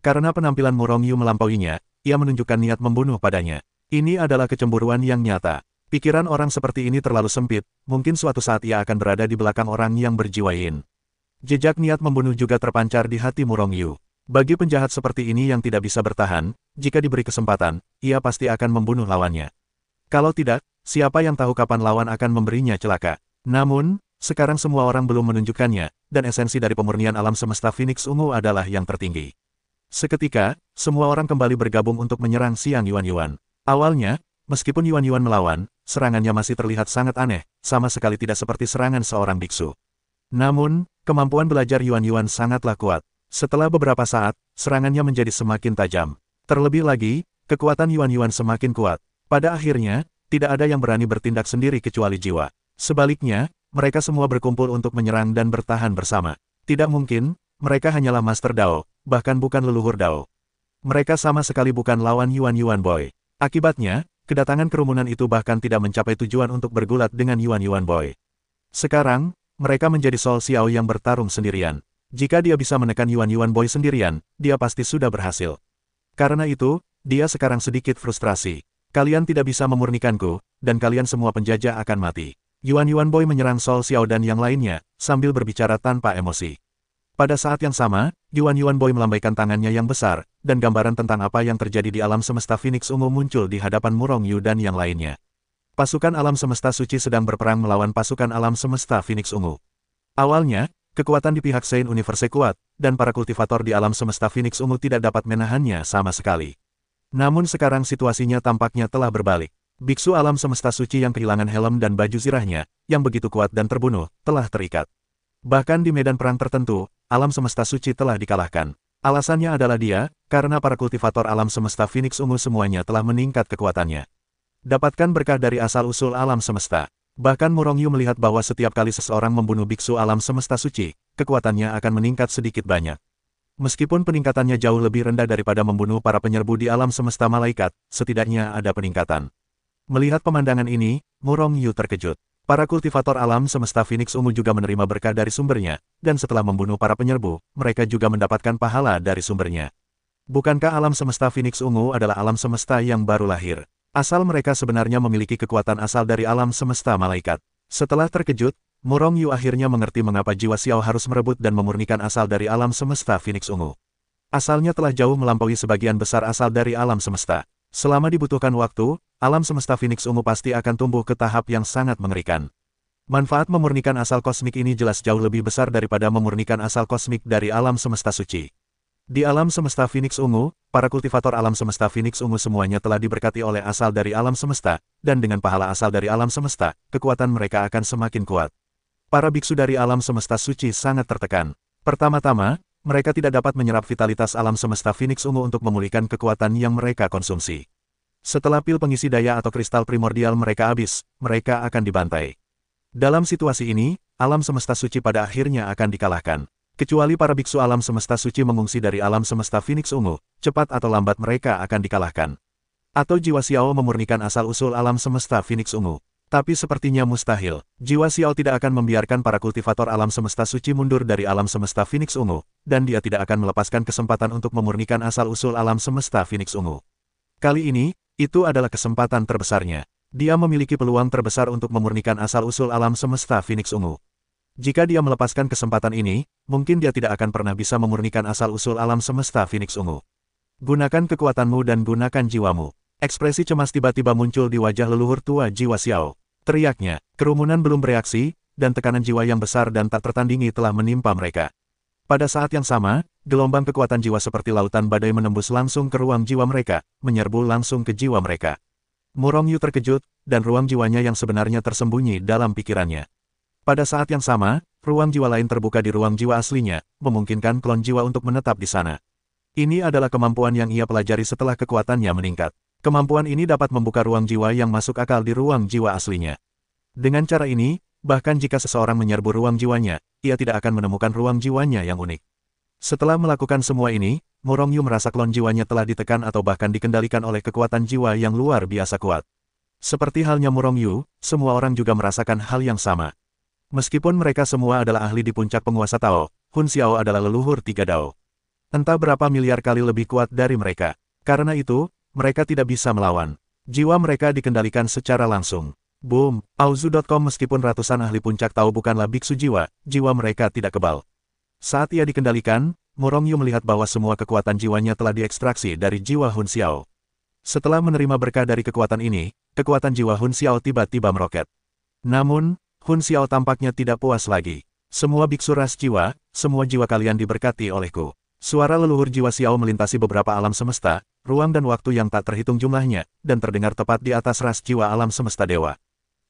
Karena penampilan Murong Yu melampauinya, ia menunjukkan niat membunuh padanya. Ini adalah kecemburuan yang nyata. Pikiran orang seperti ini terlalu sempit, mungkin suatu saat ia akan berada di belakang orang yang berjiwa yin. Jejak niat membunuh juga terpancar di hati Murong Yu. Bagi penjahat seperti ini yang tidak bisa bertahan, jika diberi kesempatan, ia pasti akan membunuh lawannya. Kalau tidak, siapa yang tahu kapan lawan akan memberinya celaka. Namun, sekarang semua orang belum menunjukkannya, dan esensi dari pemurnian alam semesta Phoenix Ungu adalah yang tertinggi. Seketika, semua orang kembali bergabung untuk menyerang Xiang Yuan-Yuan. Awalnya, meskipun Yuan-Yuan melawan, serangannya masih terlihat sangat aneh, sama sekali tidak seperti serangan seorang biksu. Namun, kemampuan belajar Yuan-Yuan sangatlah kuat. Setelah beberapa saat, serangannya menjadi semakin tajam. Terlebih lagi, kekuatan Yuan-Yuan semakin kuat. Pada akhirnya, tidak ada yang berani bertindak sendiri kecuali jiwa. Sebaliknya, mereka semua berkumpul untuk menyerang dan bertahan bersama. Tidak mungkin, mereka hanyalah Master Dao, bahkan bukan leluhur Dao. Mereka sama sekali bukan lawan Yuan-Yuan Boy. Akibatnya, kedatangan kerumunan itu bahkan tidak mencapai tujuan untuk bergulat dengan Yuan-Yuan Boy. Sekarang, mereka menjadi Sol Xiao yang bertarung sendirian. Jika dia bisa menekan Yuan-Yuan Boy sendirian, dia pasti sudah berhasil. Karena itu, dia sekarang sedikit frustrasi. Kalian tidak bisa memurnikanku, dan kalian semua penjajah akan mati. Yuan-Yuan Boy menyerang Sol Xiao dan yang lainnya, sambil berbicara tanpa emosi. Pada saat yang sama, Yuan-Yuan Boy melambaikan tangannya yang besar, dan gambaran tentang apa yang terjadi di alam semesta Phoenix Ungu muncul di hadapan Murong Yu dan yang lainnya. Pasukan alam semesta suci sedang berperang melawan pasukan alam semesta Phoenix Ungu. Awalnya, kekuatan di pihak Saint Universe kuat, dan para kultivator di alam semesta Phoenix Ungu tidak dapat menahannya sama sekali. Namun sekarang situasinya tampaknya telah berbalik. Biksu alam semesta suci yang kehilangan helm dan baju zirahnya, yang begitu kuat dan terbunuh, telah terikat. Bahkan di medan perang tertentu, alam semesta suci telah dikalahkan. Alasannya adalah dia, karena para kultivator alam semesta Phoenix Ungu semuanya telah meningkat kekuatannya. Dapatkan berkah dari asal-usul alam semesta. Bahkan Murong Yu melihat bahwa setiap kali seseorang membunuh biksu alam semesta suci, kekuatannya akan meningkat sedikit banyak. Meskipun peningkatannya jauh lebih rendah daripada membunuh para penyerbu di alam semesta malaikat, setidaknya ada peningkatan. Melihat pemandangan ini, Murong Yu terkejut. Para kultivator alam semesta Phoenix Ungu juga menerima berkah dari sumbernya, dan setelah membunuh para penyerbu, mereka juga mendapatkan pahala dari sumbernya. Bukankah alam semesta Phoenix Ungu adalah alam semesta yang baru lahir? Asal mereka sebenarnya memiliki kekuatan asal dari alam semesta malaikat. Setelah terkejut, Murong Yu akhirnya mengerti mengapa jiwa Xiao harus merebut dan memurnikan asal dari alam semesta Phoenix Ungu. Asalnya telah jauh melampaui sebagian besar asal dari alam semesta. Selama dibutuhkan waktu, alam semesta Phoenix Ungu pasti akan tumbuh ke tahap yang sangat mengerikan. Manfaat memurnikan asal kosmik ini jelas jauh lebih besar daripada memurnikan asal kosmik dari alam semesta suci. Di alam semesta Phoenix Ungu, para kultivator alam semesta Phoenix Ungu semuanya telah diberkati oleh asal dari alam semesta, dan dengan pahala asal dari alam semesta, kekuatan mereka akan semakin kuat. Para biksu dari alam semesta suci sangat tertekan. Pertama-tama, mereka tidak dapat menyerap vitalitas alam semesta Phoenix Ungu untuk memulihkan kekuatan yang mereka konsumsi. Setelah pil pengisi daya atau kristal primordial mereka habis, mereka akan dibantai. Dalam situasi ini, alam semesta suci pada akhirnya akan dikalahkan. Kecuali para biksu alam semesta suci mengungsi dari alam semesta Phoenix Ungu, cepat atau lambat mereka akan dikalahkan. Atau jiwa Xiao memurnikan asal-usul alam semesta Phoenix Ungu. Tapi sepertinya mustahil, jiwa Xiao tidak akan membiarkan para kultivator alam semesta suci mundur dari alam semesta Phoenix Ungu, dan dia tidak akan melepaskan kesempatan untuk memurnikan asal-usul alam semesta Phoenix Ungu. Kali ini, itu adalah kesempatan terbesarnya. Dia memiliki peluang terbesar untuk memurnikan asal-usul alam semesta Phoenix Ungu. Jika dia melepaskan kesempatan ini, mungkin dia tidak akan pernah bisa memurnikan asal-usul alam semesta Phoenix Ungu. Gunakan kekuatanmu dan gunakan jiwamu. Ekspresi cemas tiba-tiba muncul di wajah leluhur tua jiwa Xiao. Teriaknya, kerumunan belum bereaksi, dan tekanan jiwa yang besar dan tak tertandingi telah menimpa mereka. Pada saat yang sama, gelombang kekuatan jiwa seperti lautan badai menembus langsung ke ruang jiwa mereka, menyerbu langsung ke jiwa mereka. Murong Yu terkejut, dan ruang jiwanya yang sebenarnya tersembunyi dalam pikirannya. Pada saat yang sama, ruang jiwa lain terbuka di ruang jiwa aslinya, memungkinkan klon jiwa untuk menetap di sana. Ini adalah kemampuan yang ia pelajari setelah kekuatannya meningkat. Kemampuan ini dapat membuka ruang jiwa yang masuk akal di ruang jiwa aslinya. Dengan cara ini, bahkan jika seseorang menyerbu ruang jiwanya, ia tidak akan menemukan ruang jiwanya yang unik. Setelah melakukan semua ini, Murong Yu merasa klon jiwanya telah ditekan atau bahkan dikendalikan oleh kekuatan jiwa yang luar biasa kuat. Seperti halnya Murong Yu, semua orang juga merasakan hal yang sama. Meskipun mereka semua adalah ahli di puncak penguasa Tao, Hun Xiao adalah leluhur tiga Dao. entah berapa miliar kali lebih kuat dari mereka. Karena itu, mereka tidak bisa melawan. Jiwa mereka dikendalikan secara langsung. Boom, Auzu.com meskipun ratusan ahli puncak tahu bukanlah biksu jiwa, jiwa mereka tidak kebal. Saat ia dikendalikan, Murong Yu melihat bahwa semua kekuatan jiwanya telah diekstraksi dari jiwa Hun Xiao. Setelah menerima berkah dari kekuatan ini, kekuatan jiwa Hun Xiao tiba-tiba meroket. Namun, Hun Xiao tampaknya tidak puas lagi. Semua biksu ras jiwa, semua jiwa kalian diberkati olehku. Suara leluhur jiwa Xiao melintasi beberapa alam semesta, ruang dan waktu yang tak terhitung jumlahnya, dan terdengar tepat di atas ras jiwa alam semesta dewa.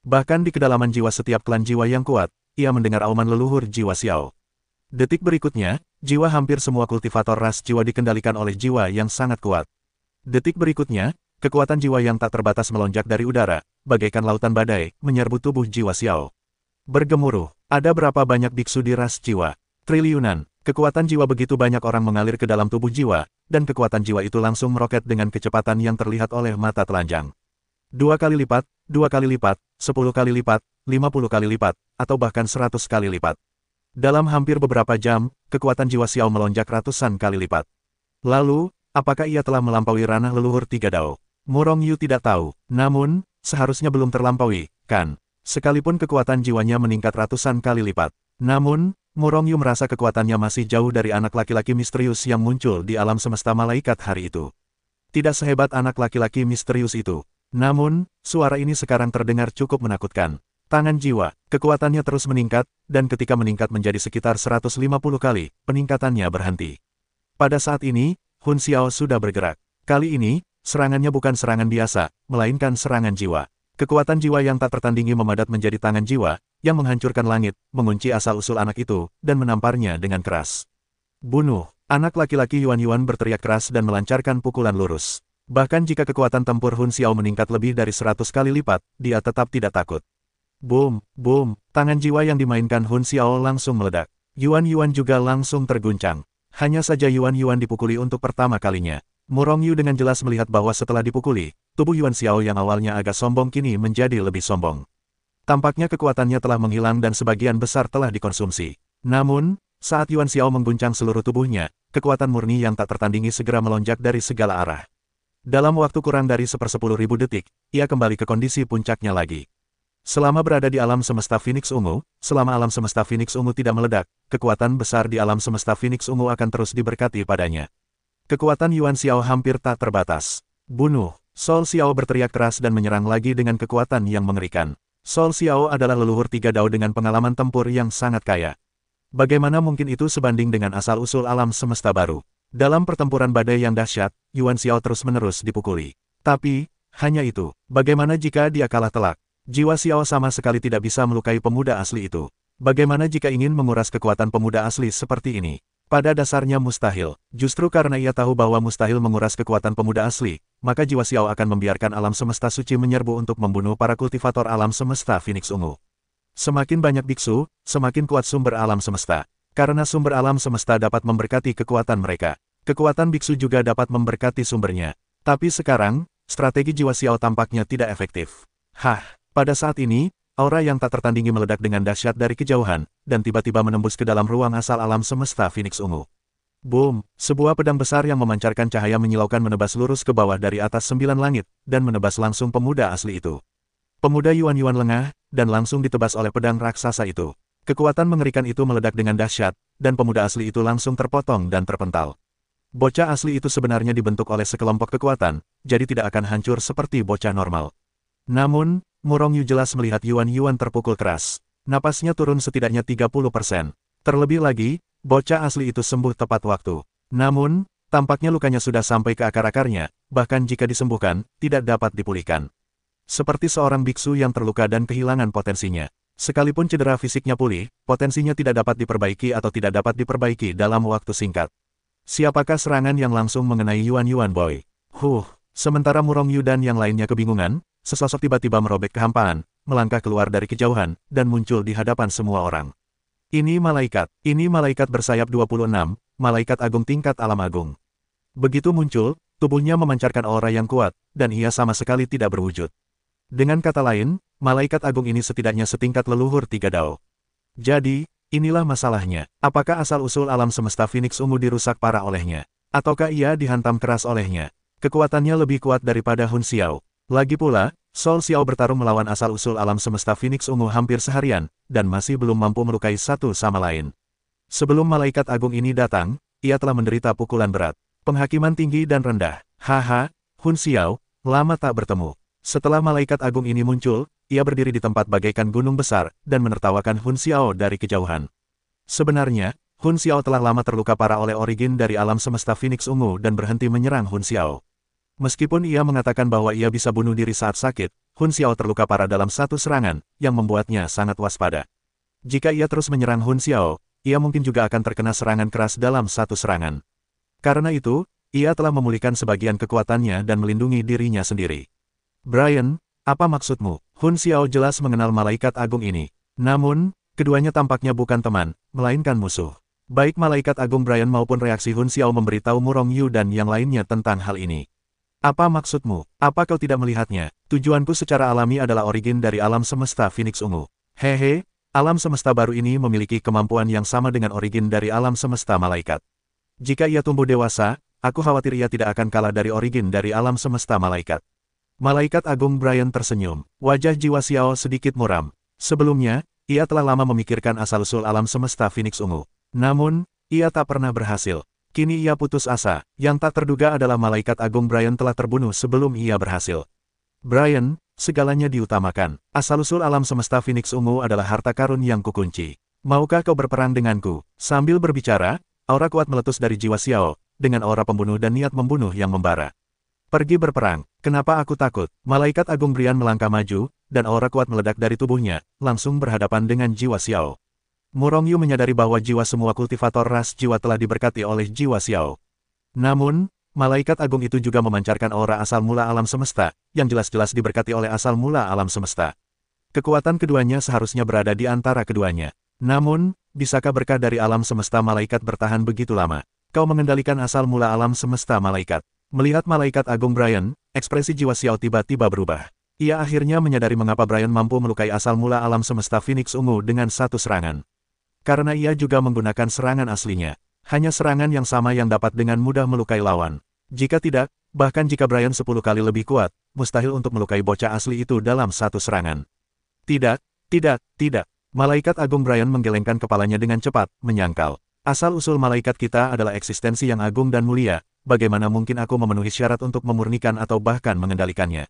Bahkan di kedalaman jiwa setiap klan jiwa yang kuat, ia mendengar auman leluhur jiwa Xiao. Detik berikutnya, jiwa hampir semua kultivator ras jiwa dikendalikan oleh jiwa yang sangat kuat. Detik berikutnya, kekuatan jiwa yang tak terbatas melonjak dari udara, bagaikan lautan badai, menyerbu tubuh jiwa Xiao. Bergemuruh, ada berapa banyak biksu di ras jiwa? Triliunan, kekuatan jiwa begitu banyak orang mengalir ke dalam tubuh jiwa, dan kekuatan jiwa itu langsung meroket dengan kecepatan yang terlihat oleh mata telanjang. 2 kali lipat, 2 kali lipat, 10 kali lipat, 50 kali lipat, atau bahkan 100 kali lipat. Dalam hampir beberapa jam, kekuatan jiwa Xiao melonjak ratusan kali lipat. Lalu, apakah ia telah melampaui ranah leluhur 3 dao? Murong Yu tidak tahu, namun, seharusnya belum terlampaui, kan? Sekalipun kekuatan jiwanya meningkat ratusan kali lipat. Namun, Murong Yu merasa kekuatannya masih jauh dari anak laki-laki misterius yang muncul di alam semesta malaikat hari itu. Tidak sehebat anak laki-laki misterius itu. Namun, suara ini sekarang terdengar cukup menakutkan. Tangan jiwa, kekuatannya terus meningkat, dan ketika meningkat menjadi sekitar 150 kali, peningkatannya berhenti. Pada saat ini, Hun Xiao sudah bergerak. Kali ini, serangannya bukan serangan biasa, melainkan serangan jiwa. Kekuatan jiwa yang tak tertandingi memadat menjadi tangan jiwa, yang menghancurkan langit, mengunci asal-usul anak itu, dan menamparnya dengan keras. Bunuh! Anak laki-laki Yuan berteriak keras dan melancarkan pukulan lurus. Bahkan jika kekuatan tempur Hun Xiao meningkat lebih dari 100 kali lipat, dia tetap tidak takut. Boom, boom! Tangan jiwa yang dimainkan Hun Xiao langsung meledak. Yuan juga langsung terguncang. Hanya saja Yuan dipukuli untuk pertama kalinya. Murong Yu dengan jelas melihat bahwa setelah dipukuli, tubuh Yuan Xiao yang awalnya agak sombong kini menjadi lebih sombong. Tampaknya kekuatannya telah menghilang dan sebagian besar telah dikonsumsi. Namun, saat Yuan Xiao mengguncang seluruh tubuhnya, kekuatan murni yang tak tertandingi segera melonjak dari segala arah. Dalam waktu kurang dari 1/10.000 detik, ia kembali ke kondisi puncaknya lagi. Selama berada di alam semesta Phoenix Ungu, selama alam semesta Phoenix Ungu tidak meledak, kekuatan besar di alam semesta Phoenix Ungu akan terus diberkati padanya. Kekuatan Yuan Xiao hampir tak terbatas. Bunuh! Sol Xiao berteriak keras dan menyerang lagi dengan kekuatan yang mengerikan. Sol Xiao adalah leluhur 3 dao dengan pengalaman tempur yang sangat kaya. Bagaimana mungkin itu sebanding dengan asal-usul alam semesta baru? Dalam pertempuran badai yang dahsyat, Yuan Xiao terus-menerus dipukuli. Tapi, hanya itu. Bagaimana jika dia kalah telak? Jiwa Xiao sama sekali tidak bisa melukai pemuda asli itu. Bagaimana jika ingin menguras kekuatan pemuda asli seperti ini? Pada dasarnya mustahil. Justru karena ia tahu bahwa mustahil menguras kekuatan pemuda asli, maka jiwa Xiao akan membiarkan alam semesta suci menyerbu untuk membunuh para kultivator alam semesta Phoenix Ungu. Semakin banyak biksu, semakin kuat sumber alam semesta. Karena sumber alam semesta dapat memberkati kekuatan mereka. Kekuatan biksu juga dapat memberkati sumbernya. Tapi sekarang, strategi jiwa Xiao tampaknya tidak efektif. Pada saat ini, aura yang tak tertandingi meledak dengan dahsyat dari kejauhan, dan tiba-tiba menembus ke dalam ruang asal alam semesta Phoenix Ungu. Boom! Sebuah pedang besar yang memancarkan cahaya menyilaukan menebas lurus ke bawah dari atas 9 langit, dan menebas langsung pemuda asli itu. Pemuda Yuan lengah, dan langsung ditebas oleh pedang raksasa itu. Kekuatan mengerikan itu meledak dengan dahsyat, dan pemuda asli itu langsung terpotong dan terpental. Bocah asli itu sebenarnya dibentuk oleh sekelompok kekuatan, jadi tidak akan hancur seperti bocah normal. Namun, Murong Yu jelas melihat Yuan terpukul keras. Napasnya turun setidaknya 30%. Terlebih lagi, bocah asli itu sembuh tepat waktu. Namun, tampaknya lukanya sudah sampai ke akar-akarnya, bahkan jika disembuhkan, tidak dapat dipulihkan. Seperti seorang biksu yang terluka dan kehilangan potensinya. Sekalipun cedera fisiknya pulih, potensinya tidak dapat diperbaiki atau tidak dapat diperbaiki dalam waktu singkat. Siapakah serangan yang langsung mengenai Yuan Boy? Sementara Murong Yu dan yang lainnya kebingungan, sesosok tiba-tiba merobek kehampaan, melangkah keluar dari kejauhan, dan muncul di hadapan semua orang. Ini malaikat bersayap 26, malaikat agung tingkat alam agung. Begitu muncul, tubuhnya memancarkan aura yang kuat, dan ia sama sekali tidak berwujud. Dengan kata lain, malaikat agung ini setidaknya setingkat leluhur 3 dao. Jadi, Inilah masalahnya. Apakah asal-usul alam semesta Phoenix Ungu dirusak parah olehnya? Ataukah ia dihantam keras olehnya? Kekuatannya lebih kuat daripada Hun Xiao. Lagi pula, Sol Xiao bertarung melawan asal-usul alam semesta Phoenix Ungu hampir seharian, dan masih belum mampu melukai satu sama lain. Sebelum malaikat agung ini datang, ia telah menderita pukulan berat. Penghakiman tinggi dan rendah. Haha, Hun Xiao, lama tak bertemu. Setelah malaikat agung ini muncul, ia berdiri di tempat bagaikan gunung besar, dan menertawakan Hun Xiao dari kejauhan. Sebenarnya, Hun Xiao telah lama terluka parah oleh origin dari alam semesta Phoenix Ungu dan berhenti menyerang Hun Xiao. Meskipun ia mengatakan bahwa ia bisa bunuh diri saat sakit, Hun Xiao terluka parah dalam satu serangan, yang membuatnya sangat waspada. Jika ia terus menyerang Hun Xiao, ia mungkin juga akan terkena serangan keras dalam satu serangan. Karena itu, ia telah memulihkan sebagian kekuatannya dan melindungi dirinya sendiri. Brian, apa maksudmu? Hun Xiao jelas mengenal malaikat agung ini. Namun, keduanya tampaknya bukan teman, melainkan musuh. Baik malaikat agung Brian maupun reaksi Hun Xiao memberitahu Murong Yu dan yang lainnya tentang hal ini. Apa maksudmu? Apa kau tidak melihatnya? Tujuanku secara alami adalah origin dari alam semesta Phoenix Ungu. Hehe, alam semesta baru ini memiliki kemampuan yang sama dengan origin dari alam semesta malaikat. Jika ia tumbuh dewasa, aku khawatir ia tidak akan kalah dari origin dari alam semesta malaikat. Malaikat agung Brian tersenyum. Wajah Jiwa Xiao sedikit muram. Sebelumnya, ia telah lama memikirkan asal-usul alam semesta Phoenix Ungu. Namun, ia tak pernah berhasil. Kini ia putus asa. Yang tak terduga adalah malaikat agung Brian telah terbunuh sebelum ia berhasil. Brian, segalanya diutamakan. Asal-usul alam semesta Phoenix Ungu adalah harta karun yang kukunci. Maukah kau berperang denganku? Sambil berbicara, aura kuat meletus dari Jiwa Xiao, dengan aura pembunuh dan niat membunuh yang membara. Pergi berperang. Kenapa aku takut? Malaikat agung Brian melangkah maju, dan aura kuat meledak dari tubuhnya, langsung berhadapan dengan Jiwa Xiao. Murong Yu menyadari bahwa jiwa semua kultivator ras jiwa telah diberkati oleh Jiwa Xiao. Namun, malaikat agung itu juga memancarkan aura asal mula alam semesta, yang jelas-jelas diberkati oleh asal mula alam semesta. Kekuatan keduanya seharusnya berada di antara keduanya. Namun, bisakah berkah dari alam semesta malaikat bertahan begitu lama? Kau mengendalikan asal mula alam semesta malaikat. Melihat malaikat agung Brian, ekspresi Jiwa Xiao tiba-tiba berubah. Ia akhirnya menyadari mengapa Brian mampu melukai asal mula alam semesta Phoenix Ungu dengan satu serangan. Karena ia juga menggunakan serangan aslinya. Hanya serangan yang sama yang dapat dengan mudah melukai lawan. Jika tidak, bahkan jika Brian 10 kali lebih kuat, mustahil untuk melukai bocah asli itu dalam satu serangan. Tidak, tidak, tidak. Malaikat agung Brian menggelengkan kepalanya dengan cepat, menyangkal. Asal-usul malaikat kita adalah eksistensi yang agung dan mulia, bagaimana mungkin aku memenuhi syarat untuk memurnikan atau bahkan mengendalikannya?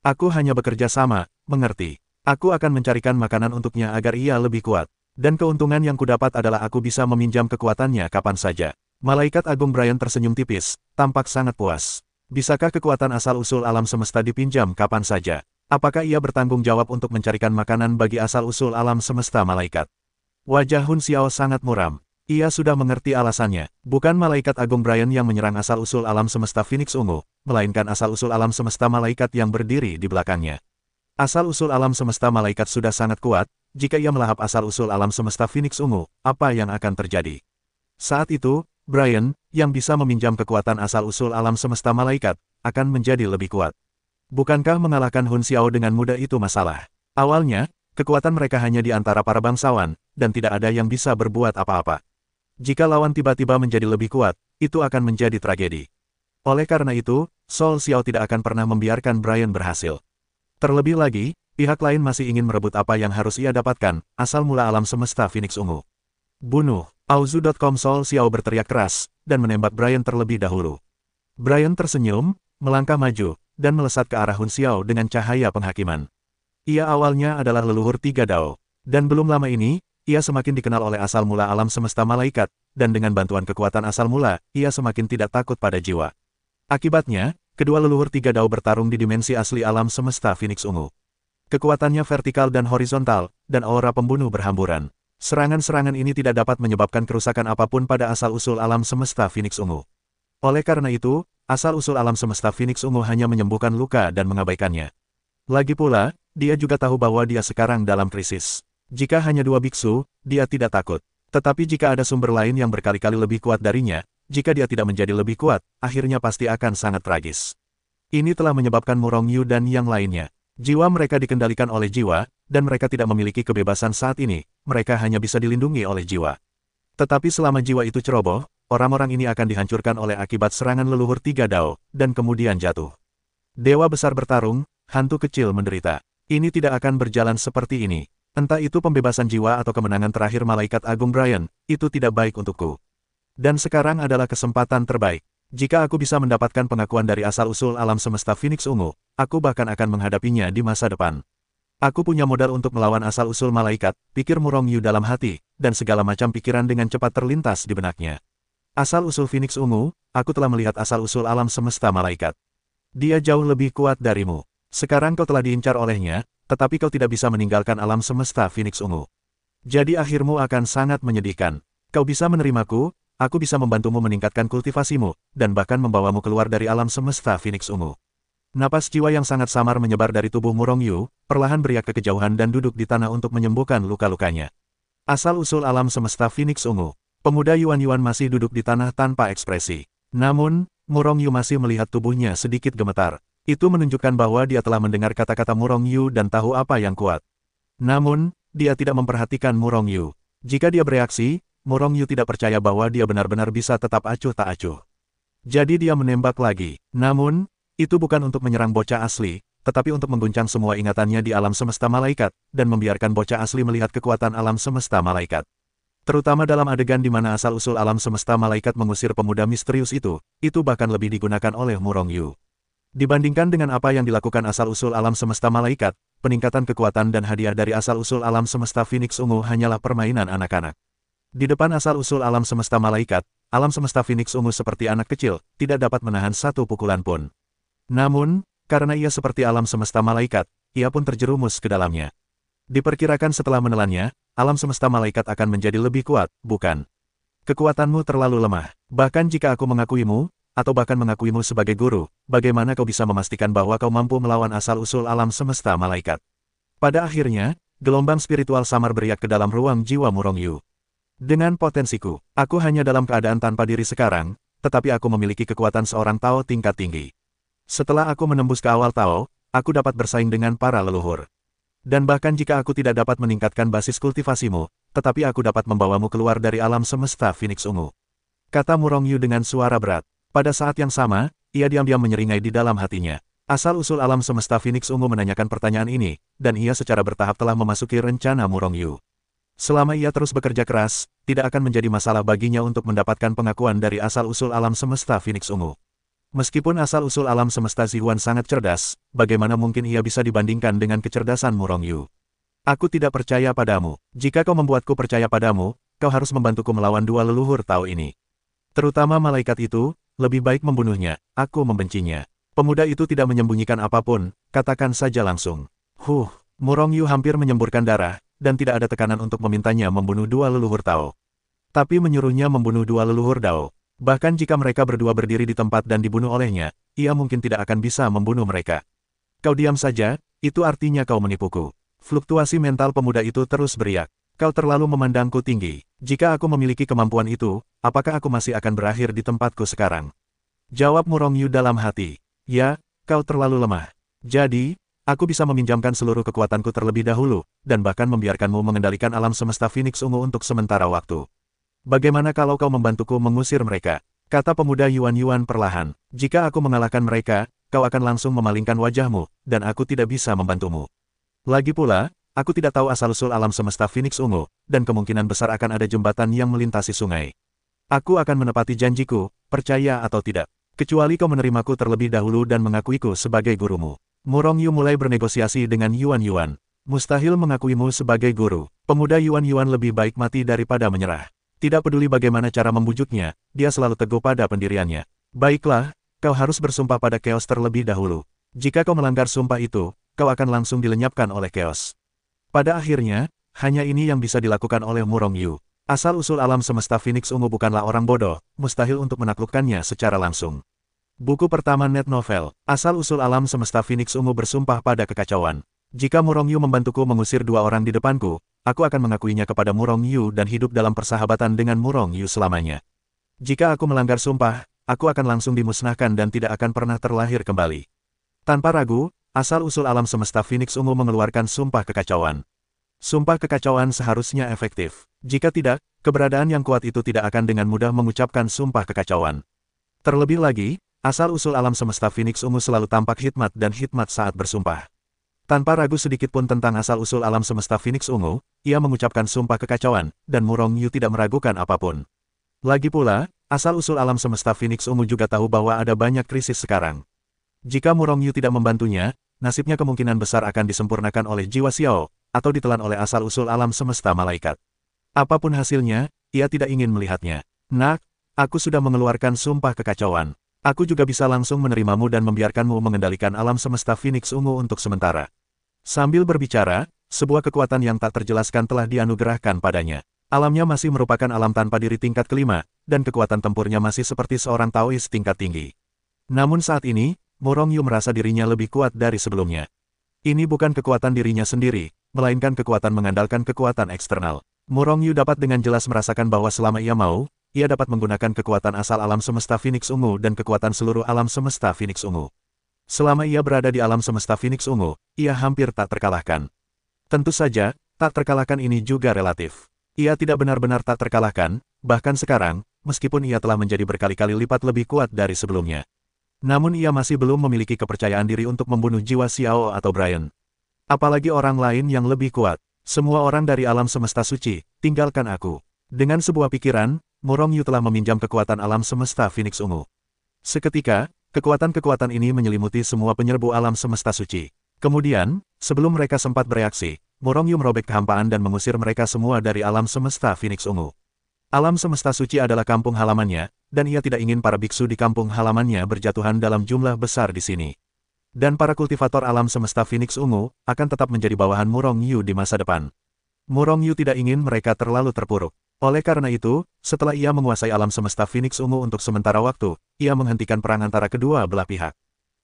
Aku hanya bekerja sama, mengerti. Aku akan mencarikan makanan untuknya agar ia lebih kuat. Dan keuntungan yang kudapat adalah aku bisa meminjam kekuatannya kapan saja. Malaikat agung Brian tersenyum tipis, tampak sangat puas. Bisakah kekuatan asal-usul alam semesta dipinjam kapan saja? Apakah ia bertanggung jawab untuk mencarikan makanan bagi asal-usul alam semesta malaikat? Wajah Hun Xiao sangat muram. Ia sudah mengerti alasannya. Bukan malaikat agung Brian yang menyerang asal-usul alam semesta Phoenix Ungu, melainkan asal-usul alam semesta malaikat yang berdiri di belakangnya. Asal-usul alam semesta malaikat sudah sangat kuat. Jika ia melahap asal-usul alam semesta Phoenix Ungu, apa yang akan terjadi? Saat itu, Brian, yang bisa meminjam kekuatan asal-usul alam semesta malaikat, akan menjadi lebih kuat. Bukankah mengalahkan Hun Xiao dengan mudah itu masalah? Awalnya, kekuatan mereka hanya di antara para bangsawan, dan tidak ada yang bisa berbuat apa-apa. Jika lawan tiba-tiba menjadi lebih kuat, itu akan menjadi tragedi. Oleh karena itu, Sol Xiao tidak akan pernah membiarkan Brian berhasil. Terlebih lagi, pihak lain masih ingin merebut apa yang harus ia dapatkan, asal mula alam semesta Phoenix Ungu. Bunuh! Auzu.com Sol Xiao berteriak keras, dan menembak Brian terlebih dahulu. Brian tersenyum, melangkah maju, dan melesat ke arah Hun Xiao dengan cahaya penghakiman. Ia awalnya adalah leluhur 3 Dao, dan belum lama ini, ia semakin dikenal oleh asal mula alam semesta malaikat, dan dengan bantuan kekuatan asal mula, ia semakin tidak takut pada jiwa. Akibatnya, kedua leluhur 3 Dao bertarung di dimensi asli alam semesta Phoenix Ungu. Kekuatannya vertikal dan horizontal, dan aura pembunuh berhamburan. Serangan-serangan ini tidak dapat menyebabkan kerusakan apapun pada asal-usul alam semesta Phoenix Ungu. Oleh karena itu, asal-usul alam semesta Phoenix Ungu hanya menyembuhkan luka dan mengabaikannya. Lagi pula, dia juga tahu bahwa dia sekarang dalam krisis. Jika hanya 2 biksu, dia tidak takut. Tetapi jika ada sumber lain yang berkali-kali lebih kuat darinya, jika dia tidak menjadi lebih kuat, akhirnya pasti akan sangat tragis. Ini telah menyebabkan Murong Yu dan yang lainnya. Jiwa mereka dikendalikan oleh jiwa, dan mereka tidak memiliki kebebasan saat ini, mereka hanya bisa dilindungi oleh jiwa. Tetapi selama jiwa itu ceroboh, orang-orang ini akan dihancurkan oleh akibat serangan leluhur tiga Dao, dan kemudian jatuh. Dewa besar bertarung, hantu kecil menderita. Ini tidak akan berjalan seperti ini. Entah itu pembebasan jiwa atau kemenangan terakhir Malaikat Agung Brian, itu tidak baik untukku. Dan sekarang adalah kesempatan terbaik. Jika aku bisa mendapatkan pengakuan dari asal-usul alam semesta Phoenix Ungu, aku bahkan akan menghadapinya di masa depan. Aku punya modal untuk melawan asal-usul malaikat, pikir Murong Yu dalam hati, dan segala macam pikiran dengan cepat terlintas di benaknya. Asal-usul Phoenix Ungu, aku telah melihat asal-usul alam semesta malaikat. Dia jauh lebih kuat darimu. Sekarang kau telah diincar olehnya, tetapi kau tidak bisa meninggalkan alam semesta Phoenix Ungu. Jadi akhirmu akan sangat menyedihkan. Kau bisa menerimaku, aku bisa membantumu meningkatkan kultivasimu, dan bahkan membawamu keluar dari alam semesta Phoenix Ungu. Napas jiwa yang sangat samar menyebar dari tubuh Murong Yu, perlahan beriak ke kejauhan dan duduk di tanah untuk menyembuhkan luka-lukanya. Asal-usul alam semesta Phoenix Ungu. Pemuda Yuan masih duduk di tanah tanpa ekspresi. Namun, Murong Yu masih melihat tubuhnya sedikit gemetar. Itu menunjukkan bahwa dia telah mendengar kata-kata Murong Yu dan tahu apa yang kuat. Namun, dia tidak memperhatikan Murong Yu. Jika dia bereaksi, Murong Yu tidak percaya bahwa dia benar-benar bisa tetap acuh tak acuh. Jadi dia menembak lagi. Namun, itu bukan untuk menyerang bocah asli, tetapi untuk mengguncang semua ingatannya di alam semesta malaikat, dan membiarkan bocah asli melihat kekuatan alam semesta malaikat. Terutama dalam adegan di mana asal-usul alam semesta malaikat mengusir pemuda misterius itu bahkan lebih digunakan oleh Murong Yu. Dibandingkan dengan apa yang dilakukan asal-usul alam semesta malaikat, peningkatan kekuatan dan hadiah dari asal-usul alam semesta Phoenix Ungu hanyalah permainan anak-anak. Di depan asal-usul alam semesta malaikat, alam semesta Phoenix Ungu seperti anak kecil, tidak dapat menahan satu pukulan pun. Namun, karena ia seperti alam semesta malaikat, ia pun terjerumus ke dalamnya. Diperkirakan setelah menelannya, alam semesta malaikat akan menjadi lebih kuat, bukan? Kekuatanmu terlalu lemah. Bahkan jika aku mengakuimu, atau bahkan mengakuimu sebagai guru, bagaimana kau bisa memastikan bahwa kau mampu melawan asal-usul alam semesta malaikat? Pada akhirnya, gelombang spiritual samar beriak ke dalam ruang jiwa Murong Yu. Dengan potensiku, aku hanya dalam keadaan tanpa diri sekarang, tetapi aku memiliki kekuatan seorang Tao tingkat tinggi. Setelah aku menembus ke awal Tao, aku dapat bersaing dengan para leluhur. Dan bahkan jika aku tidak dapat meningkatkan basis kultivasimu, tetapi aku dapat membawamu keluar dari alam semesta Phoenix Ungu. Kata Murong Yu dengan suara berat. Pada saat yang sama, ia diam-diam menyeringai di dalam hatinya. Asal-usul alam semesta Phoenix Ungu menanyakan pertanyaan ini, dan ia secara bertahap telah memasuki rencana Murong Yu. Selama ia terus bekerja keras, tidak akan menjadi masalah baginya untuk mendapatkan pengakuan dari asal-usul alam semesta Phoenix Ungu. Meskipun asal-usul alam semesta Zihuan sangat cerdas, bagaimana mungkin ia bisa dibandingkan dengan kecerdasan Murong Yu? Aku tidak percaya padamu. Jika kau membuatku percaya padamu, kau harus membantuku melawan dua leluhur Tao ini. Terutama malaikat itu, lebih baik membunuhnya, aku membencinya. Pemuda itu tidak menyembunyikan apapun, katakan saja langsung. Murong Yu hampir menyemburkan darah, dan tidak ada tekanan untuk memintanya membunuh dua leluhur Tao. Tapi menyuruhnya membunuh dua leluhur Dao. Bahkan jika mereka berdua berdiri di tempat dan dibunuh olehnya, ia mungkin tidak akan bisa membunuh mereka. Kau diam saja, itu artinya kau menipuku. Fluktuasi mental pemuda itu terus beriak. Kau terlalu memandangku tinggi. Jika aku memiliki kemampuan itu, apakah aku masih akan berakhir di tempatku sekarang? Jawab Murong Yu dalam hati. Ya, kau terlalu lemah. Jadi, aku bisa meminjamkan seluruh kekuatanku terlebih dahulu, dan bahkan membiarkanmu mengendalikan alam semesta Phoenix Ungu untuk sementara waktu. Bagaimana kalau kau membantuku mengusir mereka? Kata pemuda Yuan perlahan. Jika aku mengalahkan mereka, kau akan langsung memalingkan wajahmu, dan aku tidak bisa membantumu. Lagi pula, aku tidak tahu asal-usul alam semesta Phoenix Ungu, dan kemungkinan besar akan ada jembatan yang melintasi sungai. Aku akan menepati janjiku, percaya atau tidak. Kecuali kau menerimaku terlebih dahulu dan mengakuiku sebagai gurumu. Murong Yu mulai bernegosiasi dengan Yuan. Mustahil mengakuimu sebagai guru. Pemuda Yuan lebih baik mati daripada menyerah. Tidak peduli bagaimana cara membujuknya, dia selalu teguh pada pendiriannya. Baiklah, kau harus bersumpah pada Chaos terlebih dahulu. Jika kau melanggar sumpah itu, kau akan langsung dilenyapkan oleh Chaos. Pada akhirnya, hanya ini yang bisa dilakukan oleh Murong Yu. Asal-usul alam semesta Phoenix Ungu bukanlah orang bodoh, mustahil untuk menaklukkannya secara langsung. Buku pertama net novel, Asal-usul alam semesta Phoenix Ungu bersumpah pada kekacauan. Jika Murong Yu membantuku mengusir dua orang di depanku, aku akan mengakuinya kepada Murong Yu dan hidup dalam persahabatan dengan Murong Yu selamanya. Jika aku melanggar sumpah, aku akan langsung dimusnahkan dan tidak akan pernah terlahir kembali. Tanpa ragu, asal-usul alam semesta Phoenix Ungu mengeluarkan sumpah kekacauan. Sumpah kekacauan seharusnya efektif. Jika tidak, keberadaan yang kuat itu tidak akan dengan mudah mengucapkan sumpah kekacauan. Terlebih lagi, asal-usul alam semesta Phoenix Ungu selalu tampak hikmat dan hikmat saat bersumpah. Tanpa ragu sedikit pun tentang asal-usul alam semesta Phoenix Ungu, ia mengucapkan sumpah kekacauan, dan Murong Yu tidak meragukan apapun. Lagi pula, asal-usul alam semesta Phoenix Ungu juga tahu bahwa ada banyak krisis sekarang. Jika Murong Yu tidak membantunya, nasibnya kemungkinan besar akan disempurnakan oleh jiwa Xiao, atau ditelan oleh asal-usul alam semesta malaikat. Apapun hasilnya, ia tidak ingin melihatnya. Nak, aku sudah mengeluarkan sumpah kekacauan. Aku juga bisa langsung menerimamu dan membiarkanmu mengendalikan alam semesta Phoenix Ungu untuk sementara. Sambil berbicara, sebuah kekuatan yang tak terjelaskan telah dianugerahkan padanya. Alamnya masih merupakan alam tanpa diri tingkat kelima, dan kekuatan tempurnya masih seperti seorang Taois tingkat tinggi. Namun saat ini, Murong Yu merasa dirinya lebih kuat dari sebelumnya. Ini bukan kekuatan dirinya sendiri, melainkan kekuatan mengandalkan kekuatan eksternal. Murong Yu dapat dengan jelas merasakan bahwa selama ia mau, ia dapat menggunakan kekuatan asal alam semesta Phoenix Ungu dan kekuatan seluruh alam semesta Phoenix Ungu. Selama ia berada di alam semesta Phoenix Ungu, ia hampir tak terkalahkan. Tentu saja, tak terkalahkan ini juga relatif. Ia tidak benar-benar tak terkalahkan, bahkan sekarang, meskipun ia telah menjadi berkali-kali lipat lebih kuat dari sebelumnya. Namun ia masih belum memiliki kepercayaan diri untuk membunuh jiwa Xiao atau Brian. Apalagi orang lain yang lebih kuat. Semua orang dari alam semesta suci, tinggalkan aku. Dengan sebuah pikiran, Murong Yu telah meminjam kekuatan alam semesta Phoenix Ungu. Seketika, kekuatan-kekuatan ini menyelimuti semua penyerbu alam semesta suci. Kemudian, sebelum mereka sempat bereaksi, Murong Yu merobek kehampaan dan mengusir mereka semua dari alam semesta Phoenix Ungu. Alam semesta suci adalah kampung halamannya, dan ia tidak ingin para biksu di kampung halamannya berjatuhan dalam jumlah besar di sini. Dan para kultivator alam semesta Phoenix Ungu akan tetap menjadi bawahan Murong Yu di masa depan. Murong Yu tidak ingin mereka terlalu terpuruk. Oleh karena itu, setelah ia menguasai alam semesta Phoenix Ungu untuk sementara waktu, ia menghentikan perang antara kedua belah pihak.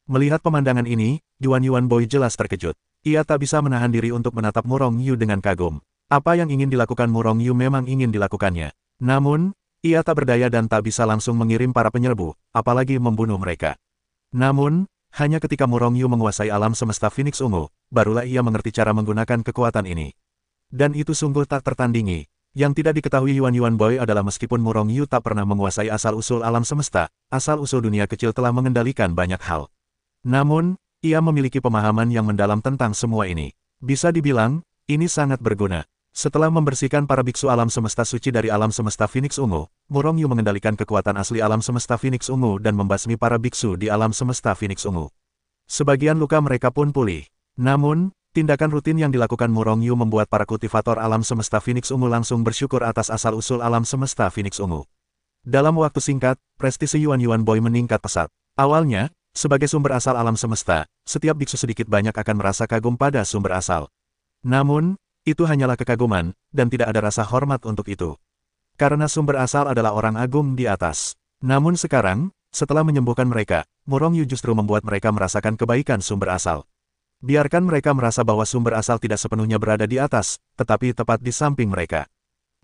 Melihat pemandangan ini, Yuan Boy jelas terkejut. Ia tak bisa menahan diri untuk menatap Murong Yu dengan kagum. Apa yang ingin dilakukan Murong Yu memang ingin dilakukannya. Namun, ia tak berdaya dan tak bisa langsung mengirim para penyerbu, apalagi membunuh mereka. Namun, hanya ketika Murong Yu menguasai alam semesta Phoenix Ungu, barulah ia mengerti cara menggunakan kekuatan ini. Dan itu sungguh tak tertandingi. Yang tidak diketahui Yuan Boy adalah meskipun Murong Yu tak pernah menguasai asal-usul alam semesta, asal-usul dunia kecil telah mengendalikan banyak hal. Namun, ia memiliki pemahaman yang mendalam tentang semua ini. Bisa dibilang, ini sangat berguna. Setelah membersihkan para biksu alam semesta suci dari alam semesta Phoenix Ungu, Murong Yu mengendalikan kekuatan asli alam semesta Phoenix Ungu dan membasmi para biksu di alam semesta Phoenix Ungu. Sebagian luka mereka pun pulih. Namun, tindakan rutin yang dilakukan Murong Yu membuat para kultivator alam semesta Phoenix Ungu langsung bersyukur atas asal-usul alam semesta Phoenix Ungu. Dalam waktu singkat, prestise Yuan Boy meningkat pesat. Awalnya, sebagai sumber asal alam semesta, setiap biksu sedikit banyak akan merasa kagum pada sumber asal. Namun, itu hanyalah kekaguman, dan tidak ada rasa hormat untuk itu. Karena sumber asal adalah orang agung di atas. Namun sekarang, setelah menyembuhkan mereka, Murong Yu justru membuat mereka merasakan kebaikan sumber asal. Biarkan mereka merasa bahwa sumber asal tidak sepenuhnya berada di atas, tetapi tepat di samping mereka.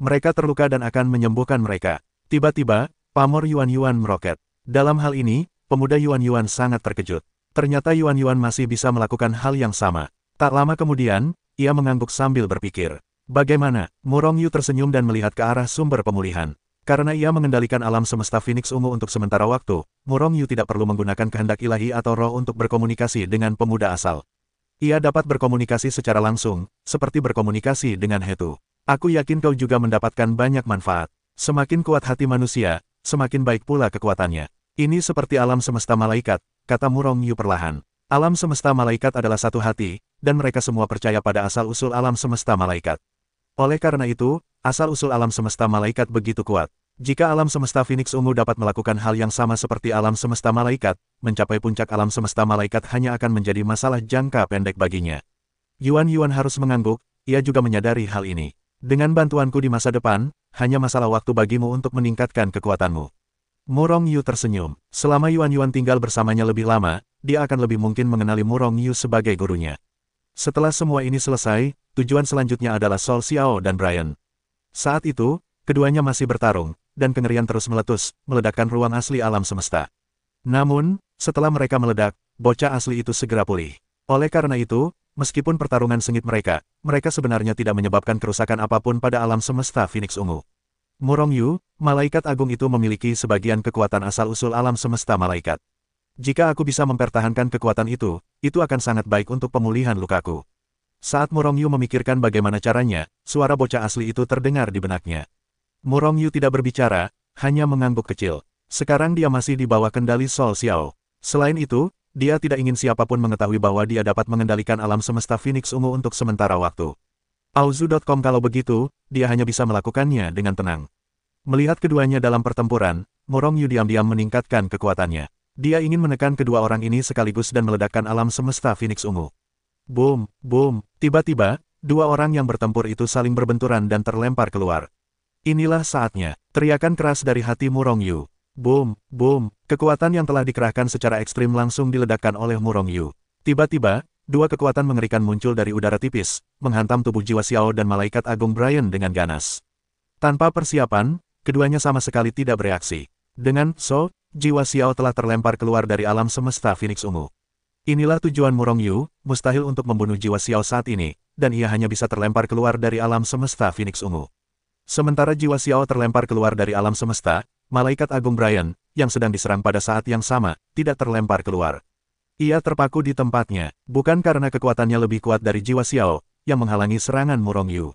Mereka terluka dan akan menyembuhkan mereka. Tiba-tiba, pamor Yuan meroket. Dalam hal ini, pemuda Yuan sangat terkejut. Ternyata Yuan masih bisa melakukan hal yang sama. Tak lama kemudian, ia mengangguk sambil berpikir. Bagaimana? Murong Yu tersenyum dan melihat ke arah sumber pemulihan. Karena ia mengendalikan alam semesta Phoenix Ungu untuk sementara waktu, Murong Yu tidak perlu menggunakan kehendak ilahi atau roh untuk berkomunikasi dengan pemuda asal. Ia dapat berkomunikasi secara langsung, seperti berkomunikasi dengan Hetu. Aku yakin kau juga mendapatkan banyak manfaat. Semakin kuat hati manusia, semakin baik pula kekuatannya. Ini seperti alam semesta malaikat, kata Murong Yu perlahan. Alam semesta malaikat adalah satu hati, dan mereka semua percaya pada asal-usul alam semesta malaikat. Oleh karena itu, asal-usul alam semesta malaikat begitu kuat. Jika alam semesta Phoenix Ungu dapat melakukan hal yang sama seperti alam semesta malaikat, mencapai puncak alam semesta malaikat hanya akan menjadi masalah jangka pendek baginya. Yuan harus mengangguk, ia juga menyadari hal ini. Dengan bantuanku di masa depan, hanya masalah waktu bagimu untuk meningkatkan kekuatanmu. Murong Yu tersenyum. Selama Yuan tinggal bersamanya lebih lama, dia akan lebih mungkin mengenali Murong Yu sebagai gurunya. Setelah semua ini selesai, tujuan selanjutnya adalah Sol Xiao dan Brian. Saat itu, keduanya masih bertarung, dan kengerian terus meletus, meledakkan ruang asli alam semesta. Namun, setelah mereka meledak, bocah asli itu segera pulih. Oleh karena itu, meskipun pertarungan sengit mereka sebenarnya tidak menyebabkan kerusakan apapun pada alam semesta Phoenix Ungu. Murong Yu, malaikat agung itu memiliki sebagian kekuatan asal-usul alam semesta malaikat. Jika aku bisa mempertahankan kekuatan itu akan sangat baik untuk pemulihan lukaku. Saat Murong Yu memikirkan bagaimana caranya, suara bocah asli itu terdengar di benaknya. Murong Yu tidak berbicara, hanya mengangguk kecil. Sekarang dia masih di bawah kendali Sol Xiao. Selain itu, dia tidak ingin siapapun mengetahui bahwa dia dapat mengendalikan alam semesta Phoenix Ungu untuk sementara waktu. Auzu.com Kalau begitu, dia hanya bisa melakukannya dengan tenang. Melihat keduanya dalam pertempuran, Murong Yu diam-diam meningkatkan kekuatannya. Dia ingin menekan kedua orang ini sekaligus dan meledakkan alam semesta Phoenix Ungu. Boom, boom, tiba-tiba, dua orang yang bertempur itu saling berbenturan dan terlempar keluar. Inilah saatnya, teriakan keras dari hati Murong Yu. Boom, boom, kekuatan yang telah dikerahkan secara ekstrim langsung diledakkan oleh Murong Yu. Tiba-tiba, dua kekuatan mengerikan muncul dari udara tipis, menghantam tubuh jiwa Xiao dan malaikat agung Brian dengan ganas. Tanpa persiapan, keduanya sama sekali tidak bereaksi. Dengan "so", jiwa Xiao telah terlempar keluar dari alam semesta Phoenix Ungu. Inilah tujuan Murong Yu, mustahil untuk membunuh jiwa Xiao saat ini, dan ia hanya bisa terlempar keluar dari alam semesta Phoenix Ungu. Sementara jiwa Xiao terlempar keluar dari alam semesta, malaikat agung Brian, yang sedang diserang pada saat yang sama, tidak terlempar keluar. Ia terpaku di tempatnya, bukan karena kekuatannya lebih kuat dari jiwa Xiao, yang menghalangi serangan Murong Yu.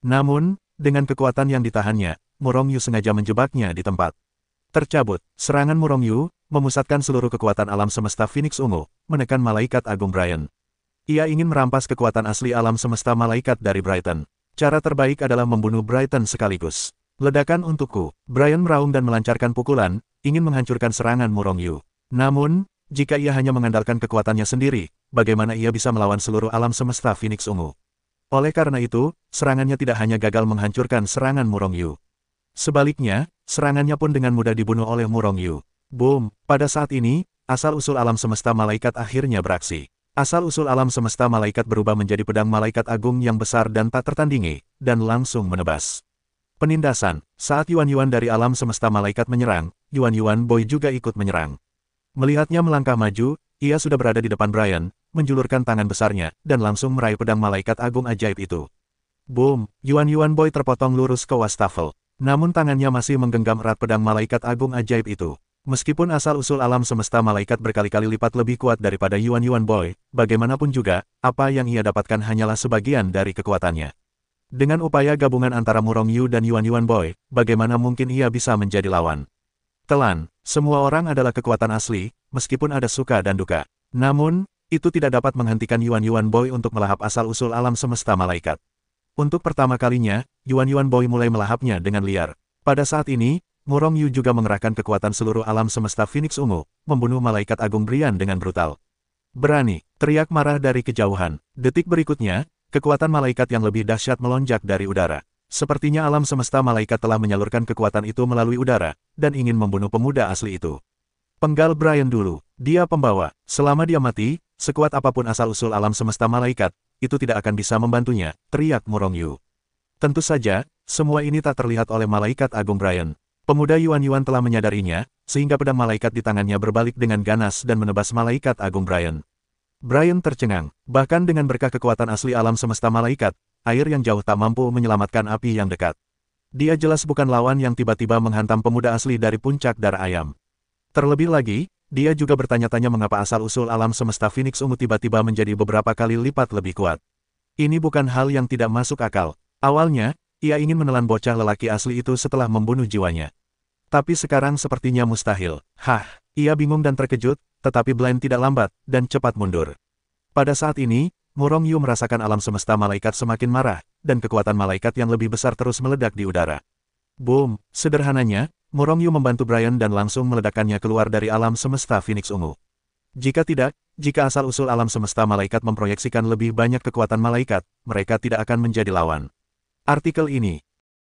Namun, dengan kekuatan yang ditahannya, Murong Yu sengaja menjebaknya di tempat. Tercabut, serangan Murong Yu, memusatkan seluruh kekuatan alam semesta Phoenix Ungu, menekan malaikat agung Brian. Ia ingin merampas kekuatan asli alam semesta malaikat dari Brighton. Cara terbaik adalah membunuh Brighton sekaligus. Ledakan untukku. Brian meraung dan melancarkan pukulan, ingin menghancurkan serangan Murong Yu. Namun, jika ia hanya mengandalkan kekuatannya sendiri, bagaimana ia bisa melawan seluruh alam semesta Phoenix Ungu? Oleh karena itu, serangannya tidak hanya gagal menghancurkan serangan Murong Yu. Sebaliknya, serangannya pun dengan mudah dibunuh oleh Murong Yu. Boom! Pada saat ini, asal-usul alam semesta malaikat akhirnya beraksi. Asal-usul alam semesta malaikat berubah menjadi pedang malaikat agung yang besar dan tak tertandingi, dan langsung menebas. Penindasan. Saat Yuan-Yuan dari alam semesta malaikat menyerang, Yuan-Yuan Boy juga ikut menyerang. Melihatnya melangkah maju, ia sudah berada di depan Brian, menjulurkan tangan besarnya, dan langsung meraih pedang malaikat agung ajaib itu. Boom! Yuan-Yuan Boy terpotong lurus ke wastafel. Namun tangannya masih menggenggam erat pedang malaikat agung ajaib itu. Meskipun asal-usul alam semesta malaikat berkali-kali lipat lebih kuat daripada Yuan-Yuan Boy, bagaimanapun juga, apa yang ia dapatkan hanyalah sebagian dari kekuatannya. Dengan upaya gabungan antara Murong Yu dan Yuan-Yuan Boy, bagaimana mungkin ia bisa menjadi lawan? Telan, semua orang adalah kekuatan asli, meskipun ada suka dan duka. Namun, itu tidak dapat menghentikan Yuan-Yuan Boy untuk melahap asal-usul alam semesta malaikat. Untuk pertama kalinya, Yuan-Yuan Boy mulai melahapnya dengan liar. Pada saat ini, Murong Yu juga mengerahkan kekuatan seluruh alam semesta Phoenix Ungu, membunuh malaikat agung Brian dengan brutal. Berani, teriak marah dari kejauhan. Detik berikutnya, kekuatan malaikat yang lebih dahsyat melonjak dari udara. Sepertinya alam semesta malaikat telah menyalurkan kekuatan itu melalui udara, dan ingin membunuh pemuda asli itu. Penggal Brian dulu, dia pembawa. Selama dia mati, sekuat apapun asal-usul alam semesta malaikat, itu tidak akan bisa membantunya, teriak Murong Yu. Tentu saja, semua ini tak terlihat oleh malaikat agung Brian. Pemuda Yuan-Yuan telah menyadarinya, sehingga pedang malaikat di tangannya berbalik dengan ganas dan menebas malaikat agung Brian. Brian tercengang, bahkan dengan berkah kekuatan asli alam semesta malaikat, air yang jauh tak mampu menyelamatkan api yang dekat. Dia jelas bukan lawan yang tiba-tiba menghantam pemuda asli dari puncak darah ayam. Terlebih lagi, dia juga bertanya-tanya mengapa asal-usul alam semesta Phoenix Ungu tiba-tiba menjadi beberapa kali lipat lebih kuat. Ini bukan hal yang tidak masuk akal. Awalnya, ia ingin menelan bocah lelaki asli itu setelah membunuh jiwanya. Tapi sekarang sepertinya mustahil. Ia bingung dan terkejut, tetapi Blind tidak lambat, dan cepat mundur. Pada saat ini, Murong Yu merasakan alam semesta malaikat semakin marah, dan kekuatan malaikat yang lebih besar terus meledak di udara. Boom! Sederhananya, Murong Yu membantu Brian dan langsung meledakkannya keluar dari alam semesta Phoenix Ungu. Jika asal-usul alam semesta malaikat memproyeksikan lebih banyak kekuatan malaikat, mereka tidak akan menjadi lawan. Artikel ini